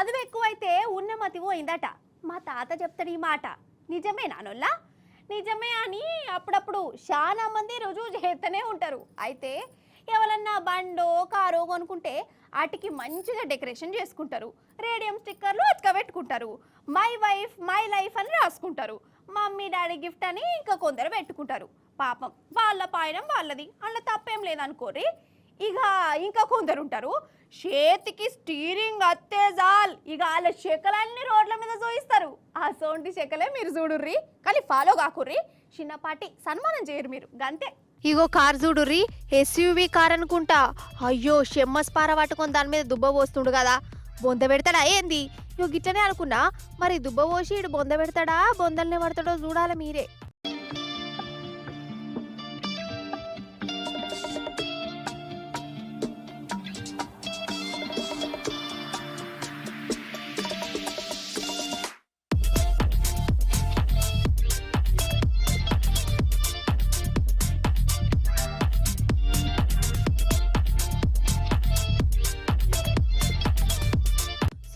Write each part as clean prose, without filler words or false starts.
చదువు ఎక్కువైతే ఉన్నమతి పోయిందట. మా తాత చెప్తాడు ఈ మాట. నిజమే నానొల్లా? నిజమే అని అప్పుడప్పుడు చాలా మంది రుజువు చేస్తూనే ఉంటారు. అయితే ఎవరన్నా బండో కారో కొనుక్కుంటే వాటికి మంచిగా డెకరేషన్ చేసుకుంటారు. రేడియం స్టిక్కర్లు అతకబెట్టుకుంటారు. మై వైఫ్ మై లైఫ్ అని రాసుకుంటారు. మమ్మీ డాడీ గిఫ్ట్ అని ఇంకా కొందరు పెట్టుకుంటారు. పాపం వాళ్ళ పాయనం వాళ్ళది, అలా తప్పేం లేదనుకోరి. ఇక ఇంకా కొందరు ఉంటారు, చేతికి స్టీరింగ్ అత్తేజాల్ ఇక వాళ్ళ శకలన్నీ రోడ్ల మీద చూయిస్తారు. ఆ సోంటి శకలే మీరు చూడుర్రి, కానీ ఫాలో కాకుర్రి. చిన్నపాటి సన్మానం చేయరు మీరు గంతే. ఇగో కార్ చూడుర్రి, ఎస్యూవి కార్ అనుకుంటా. అయ్యో షెమ్మస్ పార పట్టుకొని దాని మీద దుబ్బ పోస్తుండు కదా, బొంద పెడతాడా ఏంది? ఇగో గిట్టనే అనుకున్నా. మరి దుబ్బ పోసి ఇడు బొంద పెడతాడా బొందల్నే పడతాడో చూడాలి మీరే.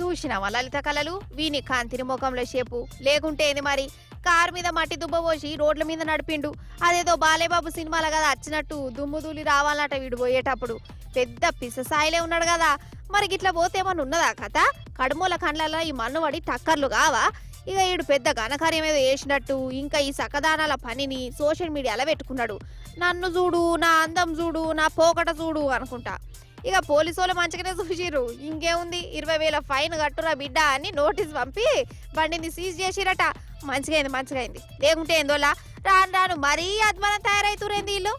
చూసినావా లలిత కళలు? వీని కాంతిని ముఖంలో షేపు లేకుంటే ఏంది మరి? కారు మీద మట్టి దుబ్బ పోసి రోడ్ల మీద నడిపిండు. అదేదో బాలేబాబు సినిమాలో కదా వచ్చినట్టు దుమ్ము దూలి రావాలన్నట వీడు పోయేటప్పుడు. పెద్ద పిససాయిలే ఉన్నాడు కదా. మరి గిట్లా పోతే ఏమన్నా ఉన్నదా కథ? కడుమూల కండ్లలో ఈ మన్ను పడి టక్కర్లు కావా? ఇక వీడు పెద్ద ఘనకార్యం ఏదో వేసినట్టు ఇంకా ఈ సకదానాల పనిని సోషల్ మీడియాలో పెట్టుకున్నాడు. నన్ను చూడు, నా అందం చూడు, నా పోకట చూడు అనుకుంటా. ఇక పోలీసు వాళ్ళు మంచిగానే చూసిర్రు. ఇంకేముంది, 20,000 ఫైన్ కట్టురా బిడ్డ అని నోటీస్ పంపి బండిని సీజ్ చేసిరట. మంచిగా అయింది. లేకుంటే ఏందోలా రాను రాను మరీ అద్మానం తయారైతురేంది వీళ్ళు.